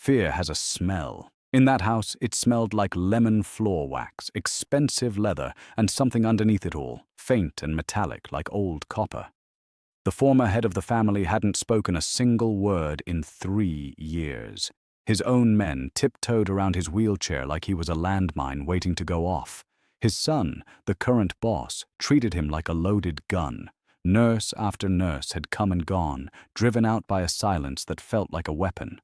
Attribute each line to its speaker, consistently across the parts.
Speaker 1: Fear has a smell. In that house, it smelled like lemon floor wax, expensive leather, and something underneath it all, faint and metallic like old copper. The former head of the family hadn't spoken a single word in 3 years. His own men tiptoed around his wheelchair like he was a landmine waiting to go off. His son, the current boss, treated him like a loaded gun. Nurse after nurse had come and gone, driven out by a silence that felt like a weapon.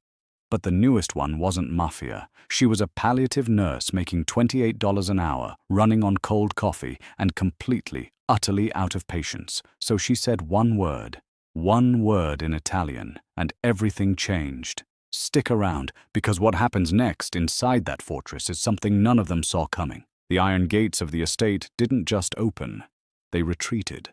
Speaker 1: But the newest one wasn't Mafia. She was a palliative nurse making $28 an hour, running on cold coffee, and completely, utterly out of patience. So she said one word in Italian, and everything changed. Stick around, because what happens next inside that fortress is something none of them saw coming. The iron gates of the estate didn't just open, they retreated.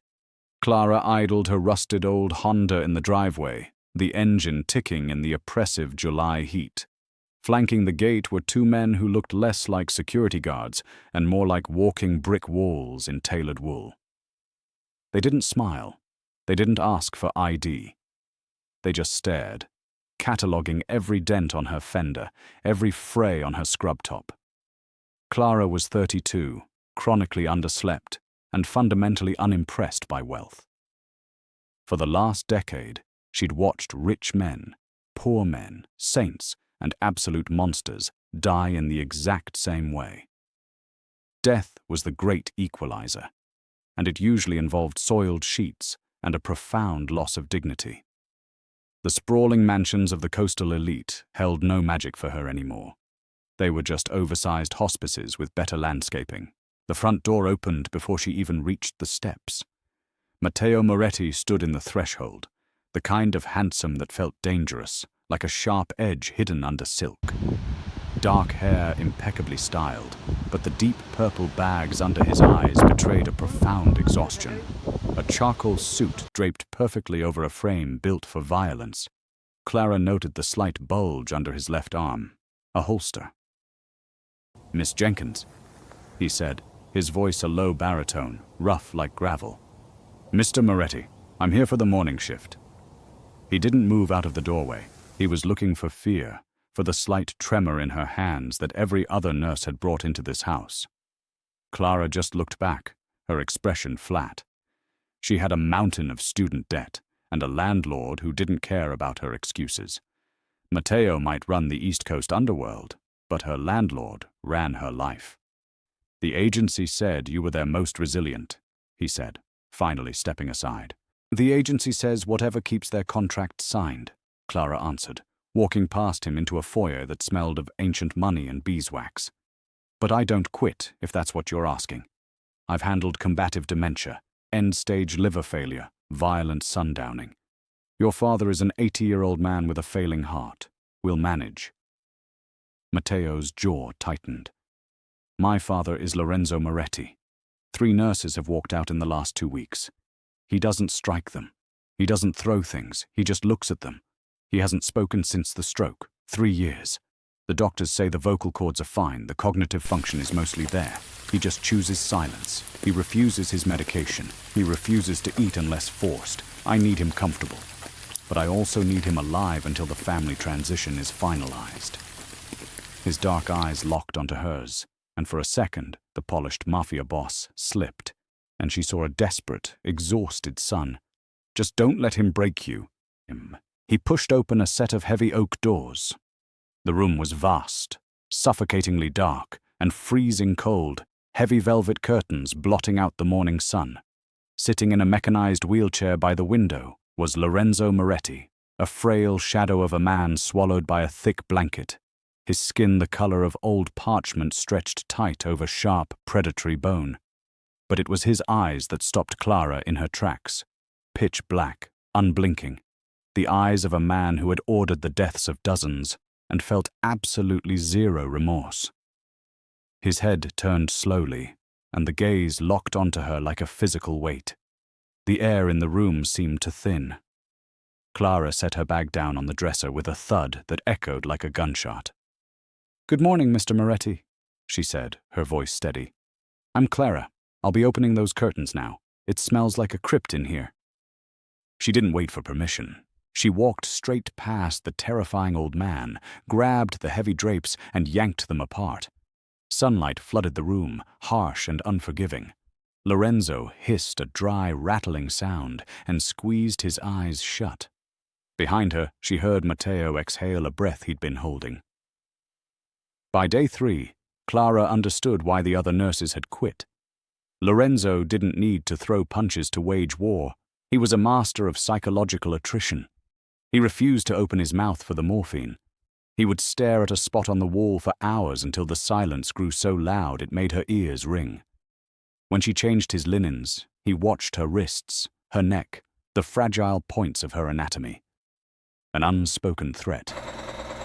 Speaker 1: Clara idled her rusted old Honda in the driveway, the engine ticking in the oppressive July heat. Flanking the gate were 2 men who looked less like security guards and more like walking brick walls in tailored wool. They didn't smile. They didn't ask for ID. They just stared, cataloguing every dent on her fender, every fray on her scrub top. Clara was 32, chronically underslept, and fundamentally unimpressed by wealth. For the last decade, she'd watched rich men, poor men, saints, and absolute monsters die in the exact same way. Death was the great equalizer, and it usually involved soiled sheets and a profound loss of dignity. The sprawling mansions of the coastal elite held no magic for her anymore. They were just oversized hospices with better landscaping. The front door opened before she even reached the steps. Matteo Moretti stood in the threshold, the kind of handsome that felt dangerous, like a sharp edge hidden under silk. Dark hair impeccably styled, but the deep purple bags under his eyes betrayed a profound exhaustion. A charcoal suit draped perfectly over a frame built for violence. Clara noted the slight bulge under his left arm, a holster. "Miss Jenkins," he said, his voice a low baritone, rough like gravel. "Mr. Moretti, I'm here for the morning shift." He didn't move out of the doorway. He was looking for fear, for the slight tremor in her hands that every other nurse had brought into this house. Clara just looked back, her expression flat. She had a mountain of student debt, and a landlord who didn't care about her excuses. Matteo might run the East Coast underworld, but her landlord ran her life. "The agency said you were their most resilient," he said, finally stepping aside. "The agency says whatever keeps their contract signed," Clara answered, walking past him into a foyer that smelled of ancient money and beeswax. "But I don't quit, if that's what you're asking. I've handled combative dementia, end-stage liver failure, violent sundowning. Your father is an 80-year-old man with a failing heart. We'll manage." Matteo's jaw tightened. "My father is Lorenzo Moretti. 3 nurses have walked out in the last 2 weeks. He doesn't strike them. He doesn't throw things. He just looks at them. He hasn't spoken since the stroke. 3 years. The doctors say the vocal cords are fine, the cognitive function is mostly there. He just chooses silence. He refuses his medication. He refuses to eat unless forced. I need him comfortable. But I also need him alive until the family transition is finalized." His dark eyes locked onto hers, and for a second, the polished Mafia boss slipped, and she saw a desperate, exhausted son. "Just don't let him break you." He pushed open a set of heavy oak doors. The room was vast, suffocatingly dark, and freezing cold, heavy velvet curtains blotting out the morning sun. Sitting in a mechanized wheelchair by the window was Lorenzo Moretti, a frail shadow of a man swallowed by a thick blanket, his skin the color of old parchment stretched tight over sharp, predatory bone. But it was his eyes that stopped Clara in her tracks, pitch black, unblinking, the eyes of a man who had ordered the deaths of dozens and felt absolutely zero remorse. His head turned slowly, and the gaze locked onto her like a physical weight. The air in the room seemed to thin. Clara set her bag down on the dresser with a thud that echoed like a gunshot. "Good morning, Mr. Moretti," she said, her voice steady. "I'm Clara. I'll be opening those curtains now. It smells like a crypt in here." She didn't wait for permission. She walked straight past the terrifying old man, grabbed the heavy drapes, and yanked them apart. Sunlight flooded the room, harsh and unforgiving. Lorenzo hissed a dry, rattling sound and squeezed his eyes shut. Behind her, she heard Matteo exhale a breath he'd been holding. By day 3, Clara understood why the other nurses had quit. Lorenzo didn't need to throw punches to wage war. He was a master of psychological attrition. He refused to open his mouth for the morphine. He would stare at a spot on the wall for hours until the silence grew so loud it made her ears ring. When she changed his linens, he watched her wrists, her neck, the fragile points of her anatomy. An unspoken threat.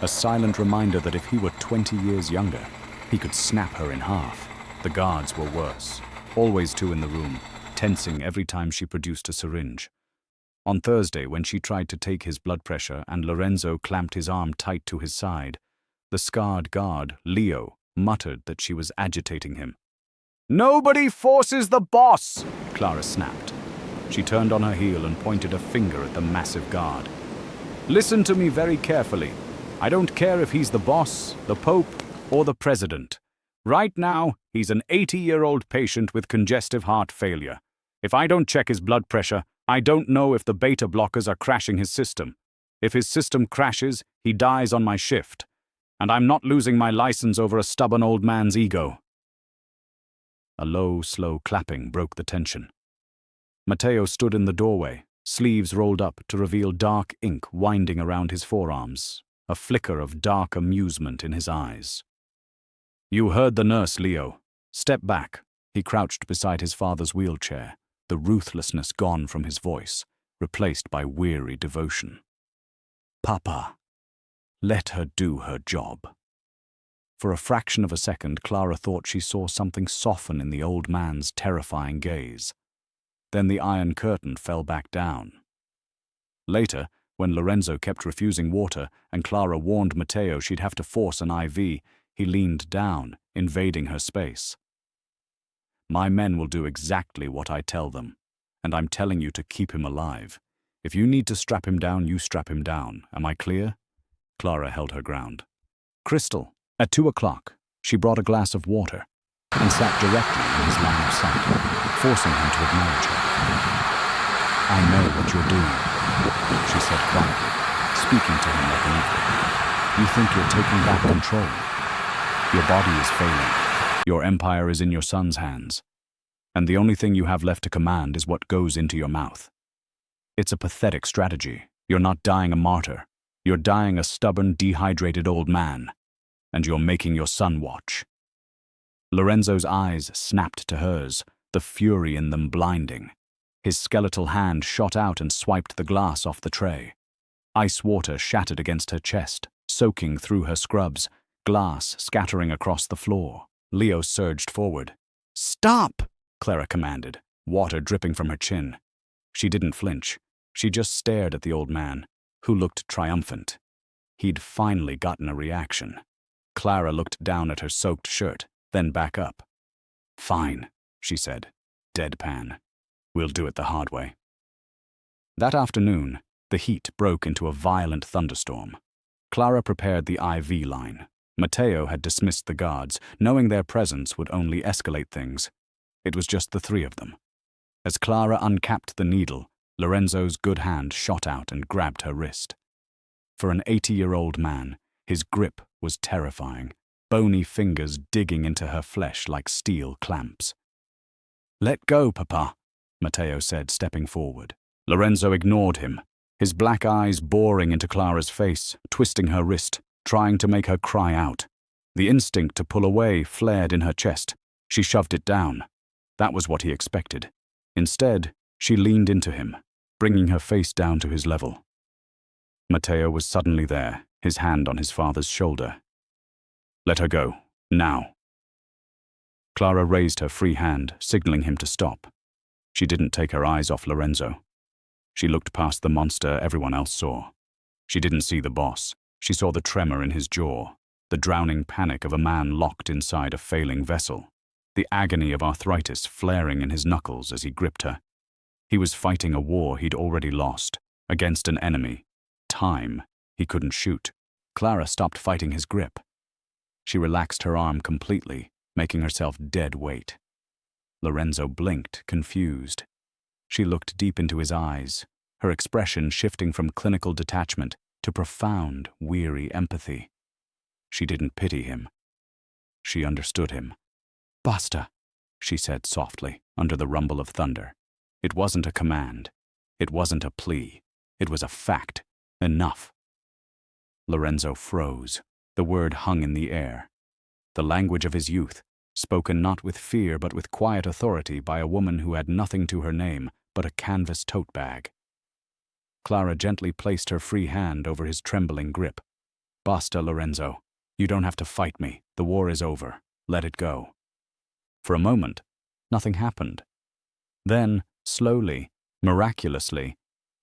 Speaker 1: A silent reminder that if he were 20 years younger, he could snap her in half. The guards were worse. Always 2 in the room, tensing every time she produced a syringe. On Thursday, when she tried to take his blood pressure and Lorenzo clamped his arm tight to his side, the scarred guard, Leo, muttered that she was agitating him. "Nobody forces the boss!" Clara snapped. She turned on her heel and pointed a finger at the massive guard. "Listen to me very carefully. I don't care if he's the boss, the Pope, or the President. Right now, he's an 80-year-old patient with congestive heart failure. If I don't check his blood pressure, I don't know if the beta blockers are crashing his system. If his system crashes, he dies on my shift. And I'm not losing my license over a stubborn old man's ego." A low, slow clapping broke the tension. Matteo stood in the doorway, sleeves rolled up to reveal dark ink winding around his forearms, a flicker of dark amusement in his eyes. "You heard the nurse, Leo. Step back." He crouched beside his father's wheelchair, the ruthlessness gone from his voice, replaced by weary devotion. "Papa, let her do her job." For a fraction of a second, Clara thought she saw something soften in the old man's terrifying gaze. Then the iron curtain fell back down. Later, when Lorenzo kept refusing water and Clara warned Matteo she'd have to force an IV, he leaned down, invading her space. "My men will do exactly what I tell them, and I'm telling you to keep him alive. If you need to strap him down, you strap him down. Am I clear?" Clara held her ground. "Crystal." At 2 o'clock, she brought a glass of water and sat directly in his line of sight, forcing him to acknowledge her. "I know what you're doing," she said quietly, speaking to him like an equal. "You think you're taking back control. Your body is failing. Your empire is in your son's hands. And the only thing you have left to command is what goes into your mouth. It's a pathetic strategy. You're not dying a martyr. You're dying a stubborn, dehydrated old man. And you're making your son watch." Lorenzo's eyes snapped to hers, the fury in them blinding. His skeletal hand shot out and swiped the glass off the tray. Ice water shattered against her chest, soaking through her scrubs, glass scattering across the floor. Leo surged forward. "Stop!" Clara commanded, water dripping from her chin. She didn't flinch. She just stared at the old man, who looked triumphant. He'd finally gotten a reaction. Clara looked down at her soaked shirt, then back up. "Fine," she said, deadpan. "We'll do it the hard way." That afternoon, the heat broke into a violent thunderstorm. Clara prepared the IV line. Matteo had dismissed the guards, knowing their presence would only escalate things. It was just the 3 of them. As Clara uncapped the needle, Lorenzo's good hand shot out and grabbed her wrist. For an 80-year-old man, his grip was terrifying, bony fingers digging into her flesh like steel clamps. "Let go, Papa," Matteo said, stepping forward. Lorenzo ignored him, his black eyes boring into Clara's face, twisting her wrist, trying to make her cry out. The instinct to pull away flared in her chest. She shoved it down. That was what he expected. Instead, she leaned into him, bringing her face down to his level. Matteo was suddenly there, his hand on his father's shoulder. "Let her go, now." Clara raised her free hand, signaling him to stop. She didn't take her eyes off Lorenzo. She looked past the monster everyone else saw. She didn't see the boss. She saw the tremor in his jaw, the drowning panic of a man locked inside a failing vessel, the agony of arthritis flaring in his knuckles as he gripped her. He was fighting a war he'd already lost, against an enemy time. He couldn't shoot. Clara stopped fighting his grip. She relaxed her arm completely, making herself dead weight. Lorenzo blinked, confused. She looked deep into his eyes, her expression shifting from clinical detachment to profound, weary empathy. She didn't pity him. She understood him. "Basta," she said softly, under the rumble of thunder. It wasn't a command. It wasn't a plea. It was a fact. Enough. Lorenzo froze. The word hung in the air. The language of his youth, spoken not with fear but with quiet authority by a woman who had nothing to her name but a canvas tote bag. Clara gently placed her free hand over his trembling grip. "Basta, Lorenzo. You don't have to fight me. The war is over. Let it go." For a moment, nothing happened. Then, slowly, miraculously,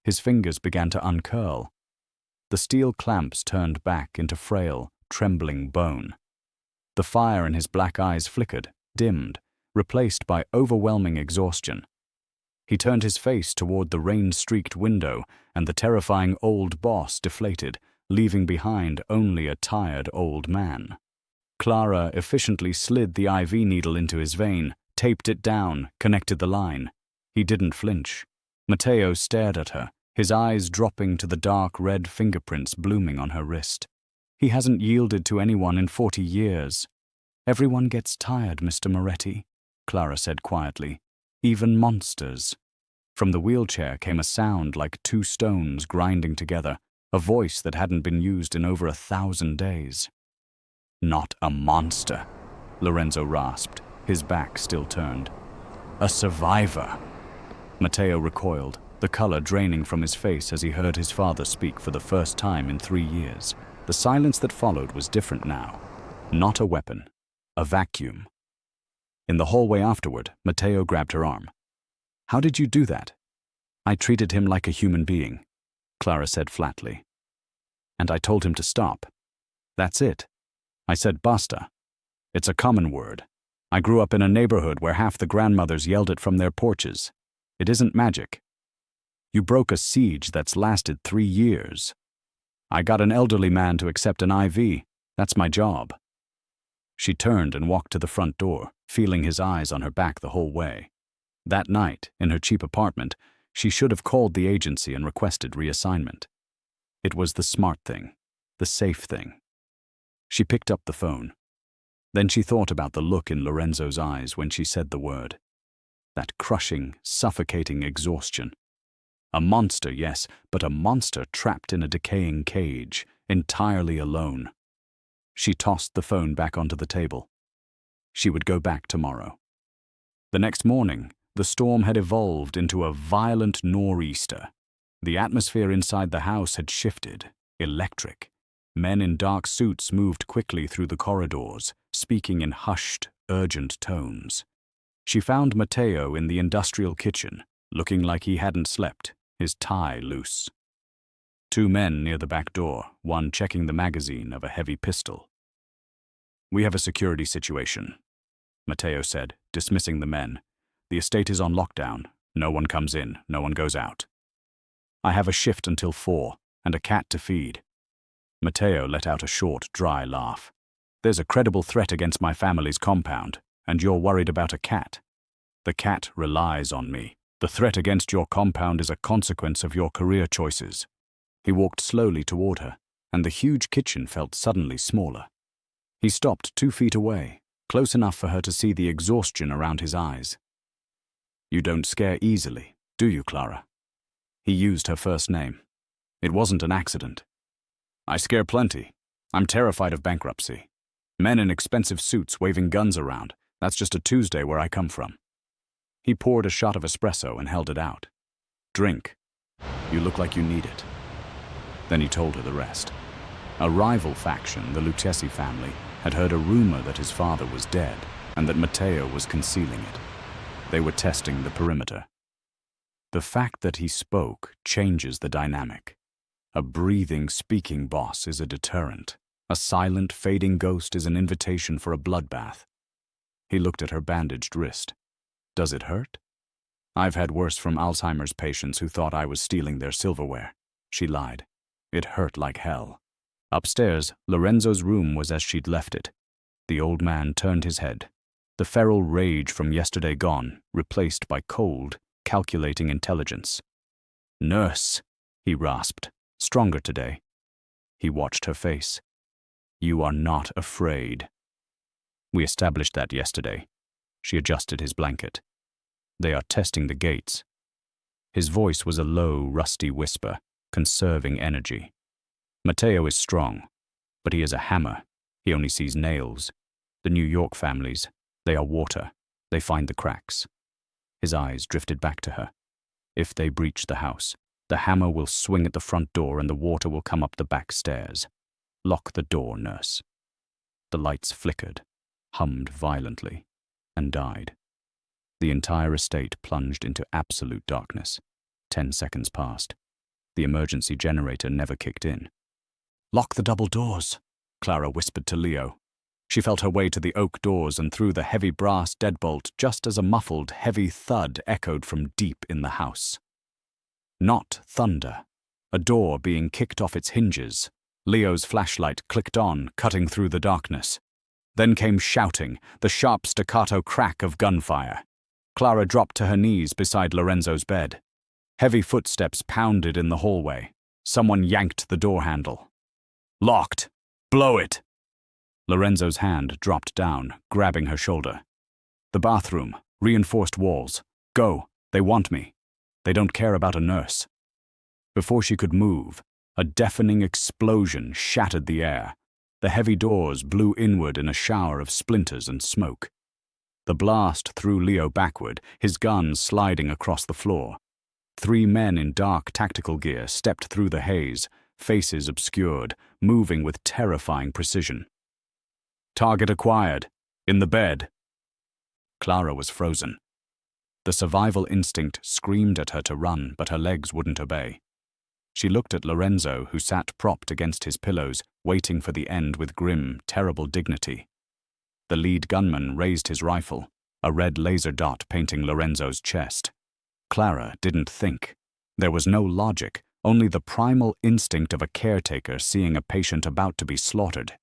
Speaker 1: his fingers began to uncurl. The steel clamps turned back into frail, trembling bone. The fire in his black eyes flickered, dimmed, replaced by overwhelming exhaustion. He turned his face toward the rain-streaked window, and the terrifying old boss deflated, leaving behind only a tired old man. Clara efficiently slid the IV needle into his vein, taped it down, connected the line. He didn't flinch. Matteo stared at her, his eyes dropping to the dark red fingerprints blooming on her wrist. "He hasn't yielded to anyone in 40 years. Everyone gets tired, Mr. Moretti," Clara said quietly. "Even monsters." From the wheelchair came a sound like two stones grinding together, a voice that hadn't been used in over 1,000 days. "Not a monster," Lorenzo rasped, his back still turned. "A survivor." Matteo recoiled, the color draining from his face as he heard his father speak for the first time in 3 years. The silence that followed was different now. Not a weapon, a vacuum. In the hallway afterward, Matteo grabbed her arm. "How did you do that?" "I treated him like a human being," Clara said flatly. "And I told him to stop. That's it. I said basta. It's a common word. I grew up in a neighborhood where half the grandmothers yelled it from their porches. It isn't magic. You broke a siege that's lasted 3 years. I got an elderly man to accept an IV. That's my job." She turned and walked to the front door, feeling his eyes on her back the whole way. That night, in her cheap apartment, she should have called the agency and requested reassignment. It was the smart thing, the safe thing. She picked up the phone. Then she thought about the look in Lorenzo's eyes when she said the word. That crushing, suffocating exhaustion. A monster, yes, but a monster trapped in a decaying cage, entirely alone. She tossed the phone back onto the table. She would go back tomorrow. The next morning, the storm had evolved into a violent nor'easter. The atmosphere inside the house had shifted, electric. Men in dark suits moved quickly through the corridors, speaking in hushed, urgent tones. She found Matteo in the industrial kitchen, looking like he hadn't slept, his tie loose. 2 men near the back door, one checking the magazine of a heavy pistol. "We have a security situation," Matteo said, dismissing the men. "The estate is on lockdown. No one comes in, no one goes out. I have a shift until 4, and a cat to feed." Matteo let out a short, dry laugh. "There's a credible threat against my family's compound, and you're worried about a cat. The cat relies on me. The threat against your compound is a consequence of your career choices." He walked slowly toward her, and the huge kitchen felt suddenly smaller. He stopped 2 feet away, close enough for her to see the exhaustion around his eyes. "You don't scare easily, do you, Clara?" He used her first name. "It wasn't an accident." "I scare plenty. I'm terrified of bankruptcy. Men in expensive suits waving guns around. That's just a Tuesday where I come from." He poured a shot of espresso and held it out. "Drink. You look like you need it." Then he told her the rest. A rival faction, the Lucchesi family, had heard a rumor that his father was dead and that Matteo was concealing it. They were testing the perimeter. The fact that he spoke changes the dynamic. A breathing, speaking boss is a deterrent. A silent, fading ghost is an invitation for a bloodbath. He looked at her bandaged wrist. "Does it hurt?" "I've had worse from Alzheimer's patients who thought I was stealing their silverware," she lied. It hurt like hell. Upstairs, Lorenzo's room was as she'd left it. The old man turned his head. The feral rage from yesterday gone, replaced by cold, calculating intelligence. "Nurse," he rasped, stronger today. He watched her face. "You are not afraid." "We established that yesterday." She adjusted his blanket. "They are testing the gates." His voice was a low, rusty whisper, conserving energy. "Mateo is strong, but he is a hammer. He only sees nails. The New York families, they are water. They find the cracks." His eyes drifted back to her. "If they breach the house, the hammer will swing at the front door and the water will come up the back stairs. Lock the door, nurse." The lights flickered, hummed violently, and died. The entire estate plunged into absolute darkness. 10 seconds passed. The emergency generator never kicked in. "Lock the double doors," Clara whispered to Leo. She felt her way to the oak doors and through the heavy brass deadbolt just as a muffled, heavy thud echoed from deep in the house. Not thunder. A door being kicked off its hinges. Leo's flashlight clicked on, cutting through the darkness. Then came shouting, the sharp staccato crack of gunfire. Clara dropped to her knees beside Lorenzo's bed. Heavy footsteps pounded in the hallway. Someone yanked the door handle. "Locked! Blow it!" Lorenzo's hand dropped down, grabbing her shoulder. "The bathroom. Reinforced walls. Go. They want me. They don't care about a nurse." Before she could move, a deafening explosion shattered the air. The heavy doors blew inward in a shower of splinters and smoke. The blast threw Leo backward, his gun sliding across the floor. 3 men in dark tactical gear stepped through the haze, faces obscured, moving with terrifying precision. "Target acquired. In the bed." Clara was frozen. The survival instinct screamed at her to run, but her legs wouldn't obey. She looked at Lorenzo, who sat propped against his pillows, waiting for the end with grim, terrible dignity. The lead gunman raised his rifle, a red laser dot painting Lorenzo's chest. Clara didn't think. There was no logic, only the primal instinct of a caretaker seeing a patient about to be slaughtered.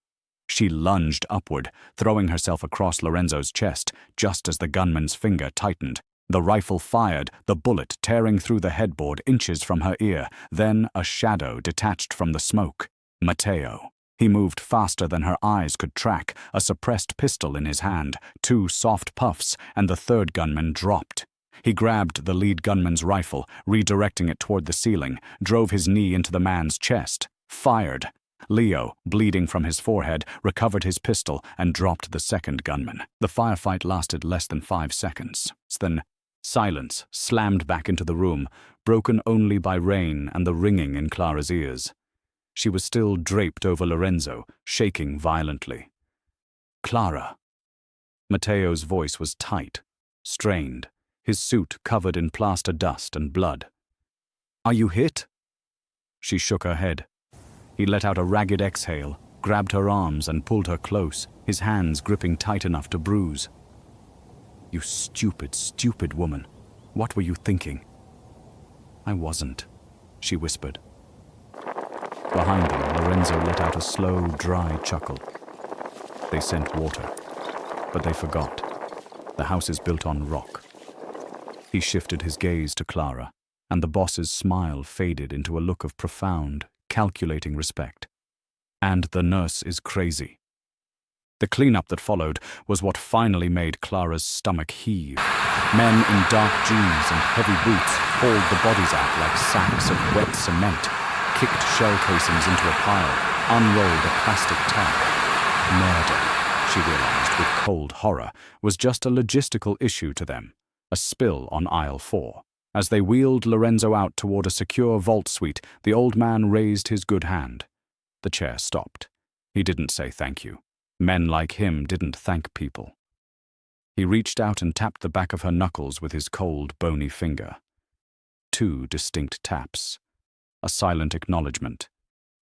Speaker 1: She lunged upward, throwing herself across Lorenzo's chest just as the gunman's finger tightened. The rifle fired, the bullet tearing through the headboard inches from her ear. Then a shadow detached from the smoke. Mateo. He moved faster than her eyes could track, a suppressed pistol in his hand, 2 soft puffs, and the third gunman dropped. He grabbed the lead gunman's rifle, redirecting it toward the ceiling, drove his knee into the man's chest, fired. Leo, bleeding from his forehead, recovered his pistol and dropped the second gunman. The firefight lasted less than 5 seconds. Then silence slammed back into the room, broken only by rain and the ringing in Clara's ears. She was still draped over Lorenzo, shaking violently. "Clara." Mateo's voice was tight, strained, his suit covered in plaster dust and blood. "Are you hit?" She shook her head. He let out a ragged exhale, grabbed her arms and pulled her close, his hands gripping tight enough to bruise. "You stupid, stupid woman. What were you thinking?" "I wasn't," she whispered. Behind them, Lorenzo let out a slow, dry chuckle. They sent water, but they forgot. The house is built on rock. He shifted his gaze to Clara, and the boss's smile faded into a look of profound, calculating respect. "And the nurse is crazy." The cleanup that followed was what finally made Clara's stomach heave. Men in dark jeans and heavy boots hauled the bodies out like sacks of wet cement, kicked shell casings into a pile, unrolled a plastic tarp. Murder, she realized with cold horror, was just a logistical issue to them, a spill on aisle 4. As they wheeled Lorenzo out toward a secure vault suite, the old man raised his good hand. The chair stopped. He didn't say thank you. Men like him didn't thank people. He reached out and tapped the back of her knuckles with his cold, bony finger. 2 distinct taps. A silent acknowledgement.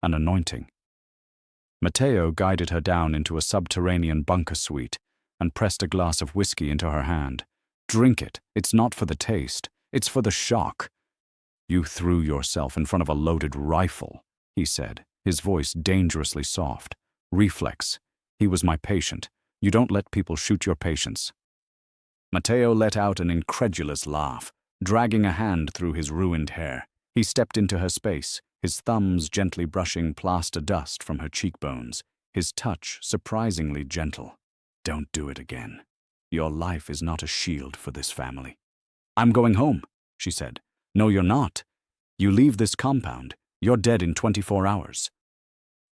Speaker 1: An anointing. Mateo guided her down into a subterranean bunker suite and pressed a glass of whiskey into her hand. "Drink it. It's not for the taste. It's for the shock. You threw yourself in front of a loaded rifle," he said, his voice dangerously soft. Reflex. He was my patient. You don't let people shoot your patients. Matteo let out an incredulous laugh, dragging a hand through his ruined hair. He stepped into her space, his thumbs gently brushing plaster dust from her cheekbones, his touch surprisingly gentle. Don't do it again. Your life is not a shield for this family. I'm going home, she said. No, you're not. You leave this compound. You're dead in 24 hours.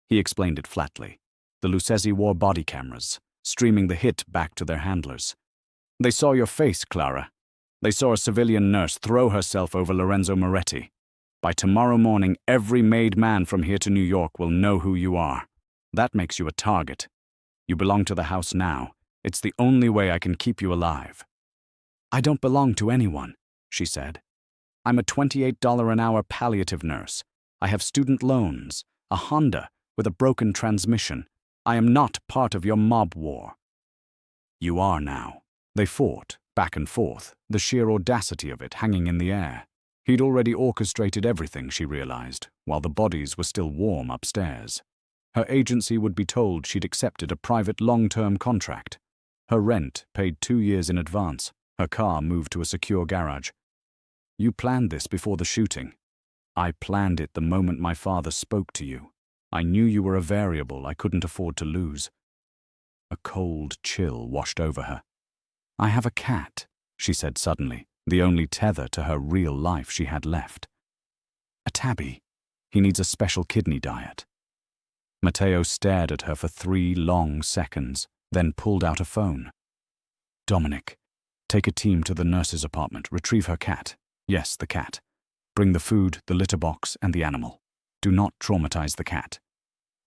Speaker 1: He explained it flatly. The Lucchesi wore body cameras, streaming the hit back to their handlers. They saw your face, Clara. They saw a civilian nurse throw herself over Lorenzo Moretti. By tomorrow morning, every made man from here to New York will know who you are. That makes you a target. You belong to the house now. It's the only way I can keep you alive. I don't belong to anyone, she said. I'm a $28 an hour palliative nurse. I have student loans, a Honda with a broken transmission. I am not part of your mob war. You are now. They fought, back and forth, the sheer audacity of it hanging in the air. He'd already orchestrated everything, she realized, while the bodies were still warm upstairs. Her agency would be told she'd accepted a private long-term contract. Her rent paid 2 years in advance. Her car moved to a secure garage. You planned this before the shooting. I planned it the moment my father spoke to you. I knew you were a variable I couldn't afford to lose. A cold chill washed over her. I have a cat, she said suddenly, the only tether to her real life she had left. A tabby. He needs a special kidney diet. Matteo stared at her for 3 long seconds, then pulled out a phone. Dominic, take a team to the nurse's apartment, retrieve her cat. Yes, the cat. Bring the food, the litter box, and the animal. Do not traumatize the cat.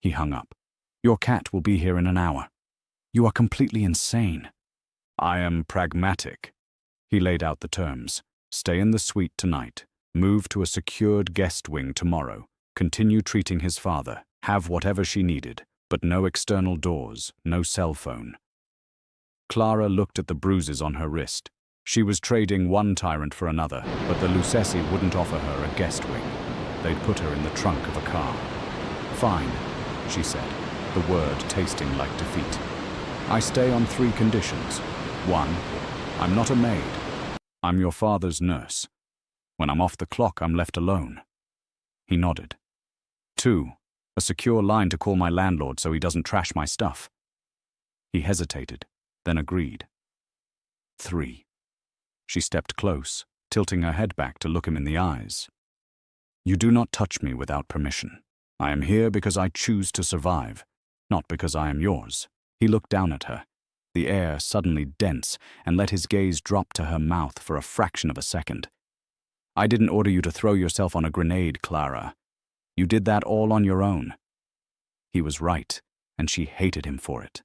Speaker 1: He hung up. Your cat will be here in an hour. You are completely insane. I am pragmatic. He laid out the terms. Stay in the suite tonight. Move to a secured guest wing tomorrow. Continue treating his father. Have whatever she needed, but no external doors, no cell phone. Clara looked at the bruises on her wrist. She was trading one tyrant for another, but the Lucchesi wouldn't offer her a guest wing. They'd put her in the trunk of a car. Fine, she said, the word tasting like defeat. I stay on 3 conditions. 1, I'm not a maid. I'm your father's nurse. When I'm off the clock, I'm left alone. He nodded. 2, a secure line to call my landlord so he doesn't trash my stuff. He hesitated, then agreed. 3. She stepped close, tilting her head back to look him in the eyes. You do not touch me without permission. I am here because I choose to survive, not because I am yours. He looked down at her, the air suddenly dense, and let his gaze drop to her mouth for a fraction of a second. I didn't order you to throw yourself on a grenade, Clara. You did that all on your own. He was right, and she hated him for it.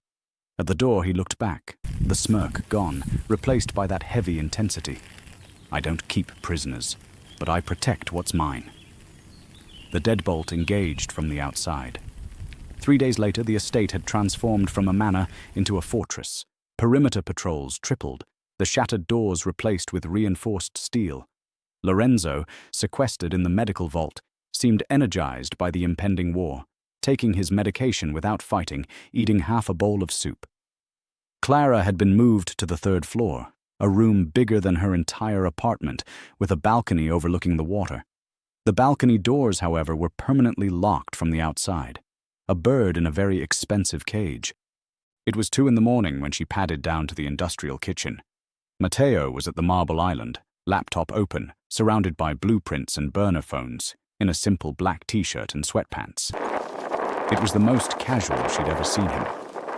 Speaker 1: At the door, he looked back, the smirk gone, replaced by that heavy intensity. I don't keep prisoners, but I protect what's mine. The deadbolt engaged from the outside. 3 days later, the estate had transformed from a manor into a fortress. Perimeter patrols tripled, the shattered doors replaced with reinforced steel. Lorenzo, sequestered in the medical vault, seemed energized by the impending war, taking his medication without fighting, eating half a bowl of soup. Clara had been moved to the 3rd floor, a room bigger than her entire apartment, with a balcony overlooking the water. The balcony doors, however, were permanently locked from the outside. A bird in a very expensive cage. It was 2 a.m. when she padded down to the industrial kitchen. Matteo was at the Marble Island, laptop open, surrounded by blueprints and burner phones, in a simple black t-shirt and sweatpants. It was the most casual she'd ever seen him,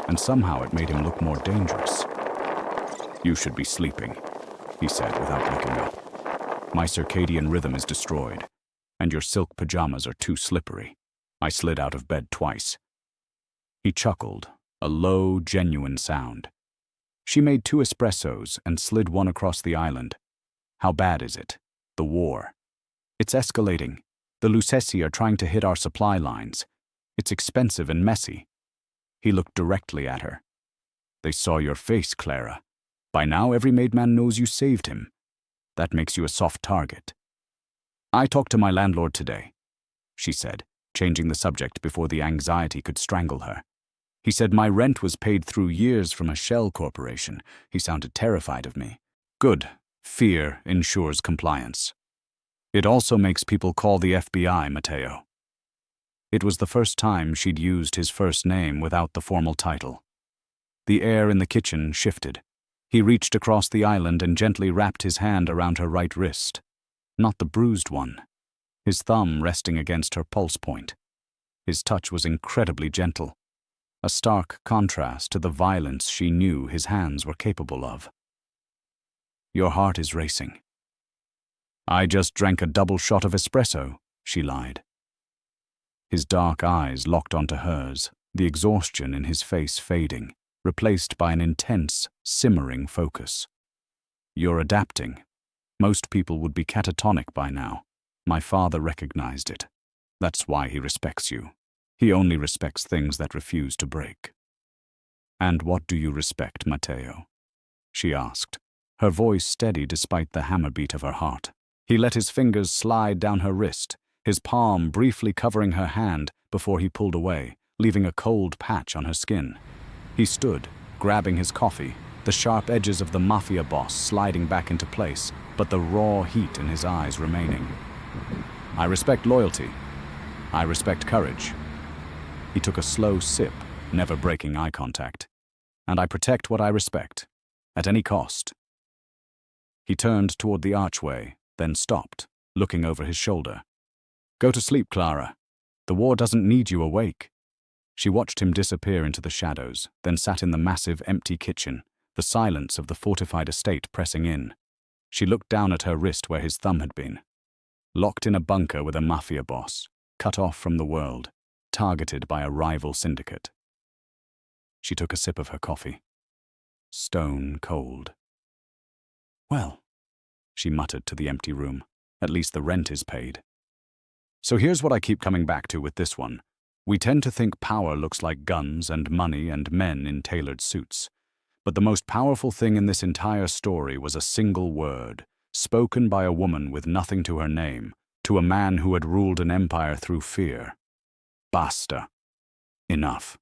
Speaker 1: and somehow it made him look more dangerous. You should be sleeping, he said without looking up. My circadian rhythm is destroyed, and your silk pajamas are too slippery. I slid out of bed twice. He chuckled, a low, genuine sound. She made 2 espressos and slid one across the island. How bad is it? The war. It's escalating. The Lucchesi are trying to hit our supply lines. It's expensive and messy. He looked directly at her. They saw your face, Clara. By now, every made man knows you saved him. That makes you a soft target. I talked to my landlord today, she said. changing the subject before the anxiety could strangle her. He said my rent was paid through years from a shell corporation. He sounded terrified of me. Good. Fear ensures compliance. It also makes people call the FBI, Matteo. It was the first time she'd used his first name without the formal title. The air in the kitchen shifted. He reached across the island and gently wrapped his hand around her right wrist. Not the bruised one. His thumb resting against her pulse point. His touch was incredibly gentle, a stark contrast to the violence she knew his hands were capable of. Your heart is racing. I just drank a double shot of espresso, she lied. His dark eyes locked onto hers, the exhaustion in his face fading, replaced by an intense, simmering focus. You're adapting. Most people would be catatonic by now. My father recognized it. That's why he respects you. He only respects things that refuse to break. And what do you respect, Matteo? She asked, her voice steady despite the hammer beat of her heart. He let his fingers slide down her wrist, his palm briefly covering her hand before he pulled away, leaving a cold patch on her skin. He stood, grabbing his coffee, the sharp edges of the Mafia boss sliding back into place, but the raw heat in his eyes remaining. I respect loyalty. I respect courage. He took a slow sip, never breaking eye contact. And I protect what I respect, at any cost. He turned toward the archway, then stopped, looking over his shoulder. Go to sleep, Clara. The war doesn't need you awake. She watched him disappear into the shadows, then sat in the massive, empty kitchen, the silence of the fortified estate pressing in. She looked down at her wrist where his thumb had been. Locked in a bunker with a Mafia boss, cut off from the world, targeted by a rival syndicate. She took a sip of her coffee. Stone cold. Well, she muttered to the empty room, at least the rent is paid. So here's what I keep coming back to with this one. We tend to think power looks like guns and money and men in tailored suits. But the most powerful thing in this entire story was a single word, spoken by a woman with nothing to her name, to a man who had ruled an empire through fear. Basta. Enough.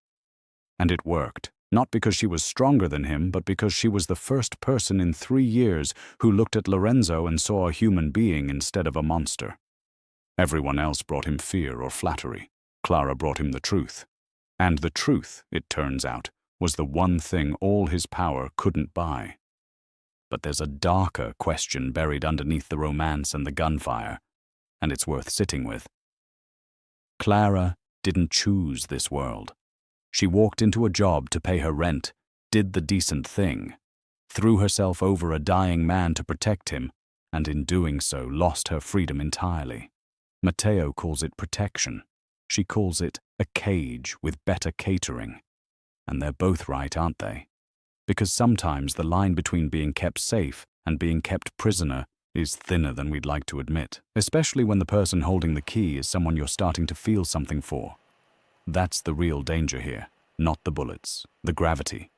Speaker 1: And it worked, not because she was stronger than him, but because she was the first person in 3 years who looked at Lorenzo and saw a human being instead of a monster. Everyone else brought him fear or flattery. Clara brought him the truth. And the truth, it turns out, was the one thing all his power couldn't buy. But there's a darker question buried underneath the romance and the gunfire, and it's worth sitting with. Clara didn't choose this world. She walked into a job to pay her rent, did the decent thing, threw herself over a dying man to protect him, and in doing so lost her freedom entirely. Matteo calls it protection. She calls it a cage with better catering. And they're both right, aren't they? Because sometimes the line between being kept safe and being kept prisoner is thinner than we'd like to admit, especially when the person holding the key is someone you're starting to feel something for. That's the real danger here, not the bullets, the gravity,